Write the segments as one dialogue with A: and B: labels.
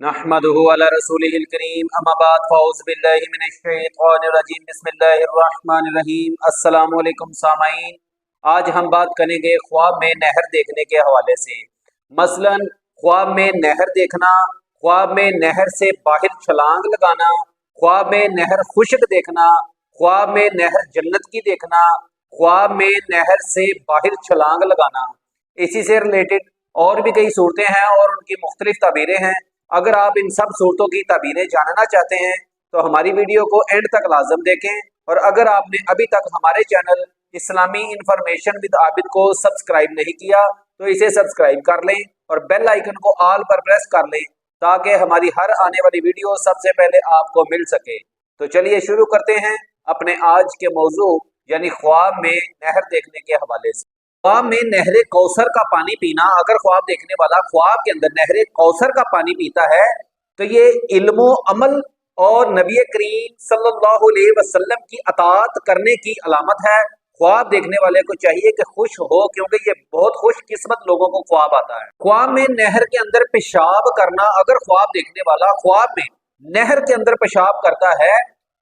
A: نحمده علی رسولہ الکریم اما بعد فاعوذ باللہ من الشیطان الرجیم بسم اللہ الرحمن الرحیم۔ السلام علیکم سامعین، آج ہم بات کریں گے خواب میں نہر دیکھنے کے حوالے سے۔ مثلا خواب میں نہر دیکھنا، خواب میں نہر سے باہر چھلانگ لگانا، خواب میں نہر خشک دیکھنا، خواب میں نہر جنت کی دیکھنا، خواب میں نہر سے باہر چھلانگ لگانا۔ اسی سے ریلیٹڈ اور بھی کئی صورتیں ہیں اور ان کی مختلف تعبیریں ہیں۔ اگر آپ ان سب صورتوں کی تعبیریں جاننا چاہتے ہیں تو ہماری ویڈیو کو اینڈ تک لازم دیکھیں، اور اگر آپ نے ابھی تک ہمارے چینل اسلامی انفارمیشن ود عابد کو سبسکرائب نہیں کیا تو اسے سبسکرائب کر لیں اور بیل آئیکن کو آل پر پریس کر لیں تاکہ ہماری ہر آنے والی ویڈیو سب سے پہلے آپ کو مل سکے۔ تو چلیے شروع کرتے ہیں اپنے آج کے موضوع یعنی خواب میں نہر دیکھنے کے حوالے سے۔ خواب میں نہر کوثر کا پانی پینا، اگر خواب دیکھنے والا خواب کے اندر نہر کوثر کا پانی پیتا ہے تو یہ علم و عمل اور نبی کریم صلی اللہ علیہ وسلم کی اطاعت کرنے کی علامت ہے۔ خواب دیکھنے والے کو چاہیے کہ خوش ہو، کیونکہ یہ بہت خوش قسمت لوگوں کو خواب آتا ہے۔ خواب میں نہر کے اندر پیشاب کرنا، اگر خواب دیکھنے والا خواب میں نہر کے اندر پیشاب کرتا ہے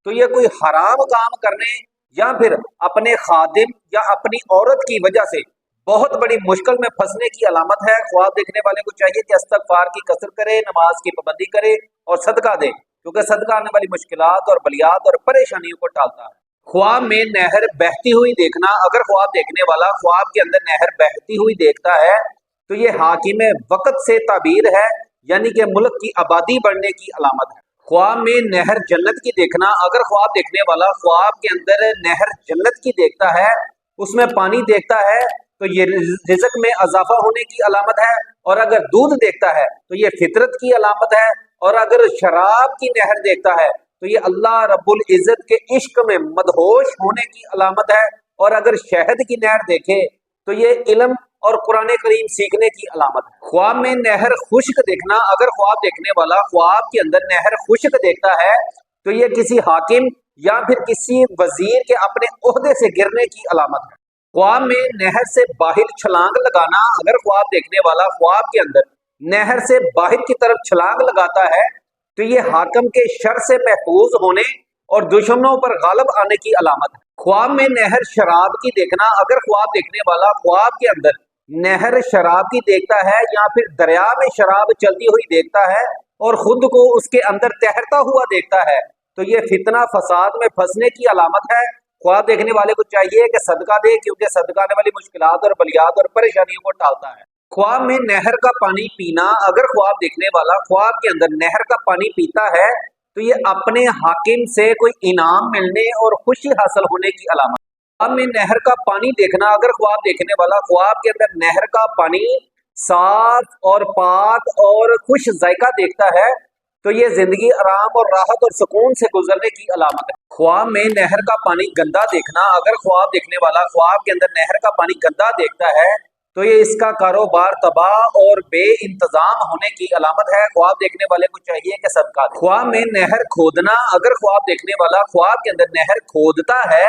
A: تو یہ کوئی حرام کام کرنے یا پھر اپنے خادم یا اپنی عورت کی وجہ سے بہت بڑی مشکل میں پھنسنے کی علامت ہے۔ خواب دیکھنے والے کو چاہیے کہ استغفار کی کثرت کرے، نماز کی پابندی کرے اور صدقہ دے، کیونکہ صدقہ آنے والی مشکلات اور بلیات اور پریشانیوں کو ٹالتا ہے۔ خواب میں نہر بہتی ہوئی دیکھنا، اگر خواب دیکھنے والا خواب کے اندر نہر بہتی ہوئی دیکھتا ہے تو یہ حاکم وقت سے تعبیر ہے، یعنی کہ ملک کی آبادی بڑھنے کی علامت ہے۔ خواب میں نہر جنت کی دیکھنا، اگر خواب دیکھنے والا خواب کے اندر نہر جنت کی دیکھتا ہے، اس میں پانی دیکھتا ہے تو یہ رزق میں اضافہ ہونے کی علامت ہے، اور اگر دودھ دیکھتا ہے تو یہ فطرت کی علامت ہے، اور اگر شراب کی نہر دیکھتا ہے تو یہ اللہ رب العزت کے عشق میں مدہوش ہونے کی علامت ہے، اور اگر شہد کی نہر دیکھے تو یہ علم اور قرآن کریم سیکھنے کی علامت ہے۔ خواب میں نہر خشک دیکھنا، اگر خواب دیکھنے والا خواب کے اندر نہر خشک دیکھتا ہے تو یہ کسی حاکم یا پھر کسی وزیر کے اپنے عہدے سے گرنے کی علامت ہے۔ خواب میں نہر سے باہر چھلانگ لگانا، اگر خواب دیکھنے والا خواب کے اندر نہر سے باہر کی طرف چھلانگ لگاتا ہے تو یہ حاکم کے شر سے محفوظ ہونے اور دشمنوں پر غالب آنے کی علامت ہے۔ خواب میں نہر شراب کی دیکھنا، اگر خواب دیکھنے والا خواب کے اندر نہر شراب کی دیکھتا ہے یا پھر دریا میں شراب چلتی ہوئی دیکھتا ہے اور خود کو اس کے اندر تیرتا ہوا دیکھتا ہے تو یہ فتنہ فساد میں پھنسنے کی علامت ہے۔ خواب دیکھنے والے کو چاہیے کہ صدقہ دے، کیونکہ صدقہ آنے والی مشکلات اور بلیات اور پریشانیوں کو ٹالتا ہے۔ خواب میں نہر کا پانی پینا، اگر خواب دیکھنے والا خواب کے اندر نہر کا پانی پیتا ہے تو یہ اپنے حاکم سے کوئی انعام ملنے اور خوشی حاصل ہونے کی علامت ہے۔ خواب میں نہر کا پانی دیکھنا، اگر خواب دیکھنے والا خواب کے اندر نہر کا پانی صاف اور پاک اور خوش ذائقہ دیکھتا ہے تو یہ زندگی آرام اور راحت اور سکون سے گزرنے کی علامت ہے۔ خواب میں نہر کا پانی گندا دیکھنا، اگر خواب دیکھنے والا خواب کے اندر نہر کا پانی گندا دیکھتا ہے تو یہ اس کا کاروبار تباہ اور بے انتظام ہونے کی علامت ہے۔ خواب دیکھنے والے کو چاہیے کہ صدقہ دے۔ خواب میں نہر کھودنا، اگر خواب دیکھنے والا خواب کے اندر نہر کھودتا ہے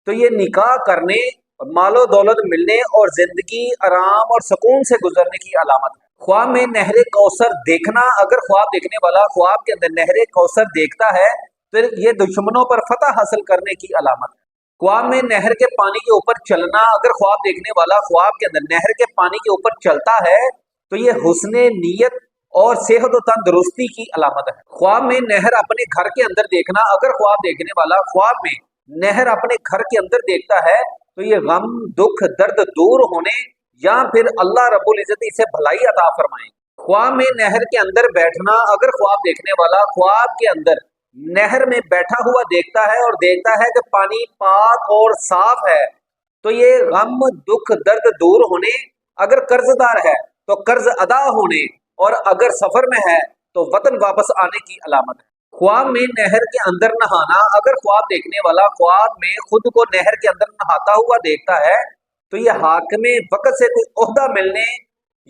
A: تو یہ نکاح کرنے، مال و دولت ملنے اور زندگی آرام اور سکون سے گزرنے کی علامت ہے۔ خواب میں نہر کوثر دیکھنا، اگر خواب دیکھنے والا خواب کے اندر نہر کوثر دیکھتا ہے تو یہ دشمنوں پر فتح حاصل کرنے کی علامت ہے۔ خواب میں نہر کے پانی کے اوپر چلنا، اگر خواب دیکھنے والا خواب کے اندر نہر کے پانی کے اوپر چلتا ہے تو یہ حسن نیت اور صحت و تندرستی کی علامت ہے۔ خواب میں نہر اپنے گھر کے اندر دیکھنا، اگر خواب دیکھنے والا خواب میں نہر اپنے گھر کے اندر دیکھتا ہے تو یہ غم، دکھ، درد دور ہونے یا پھر اللہ رب العزت اسے بھلائی عطا فرمائیں۔ خواب میں نہر کے اندر بیٹھنا، اگر خواب دیکھنے والا خواب کے اندر نہر میں بیٹھا ہوا دیکھتا ہے اور دیکھتا ہے کہ پانی پاک اور صاف ہے تو یہ غم، دکھ، درد دور ہونے، اگر قرض دار ہے تو قرض ادا ہونے، اور اگر سفر میں ہے تو وطن واپس آنے کی علامت ہے۔ خواب میں نہر کے اندر نہانا، اگر خواب دیکھنے والا خواب میں خود کو نہر کے اندر نہاتا ہوا دیکھتا ہے تو یہ حاکم وقت سے کوئی عہدہ ملنے،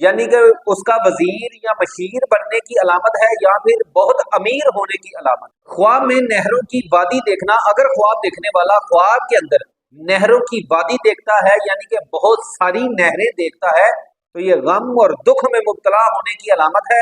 A: یعنی کہ اس کا وزیر یا مشیر بننے کی علامت ہے یا پھر بہت امیر ہونے کی علامت۔ خواب میں نہروں کی وادی دیکھنا، اگر خواب دیکھنے والا خواب کے اندر نہروں کی وادی دیکھتا ہے یعنی کہ بہت ساری نہریں دیکھتا ہے تو یہ غم اور دکھ میں مبتلا ہونے کی علامت ہے۔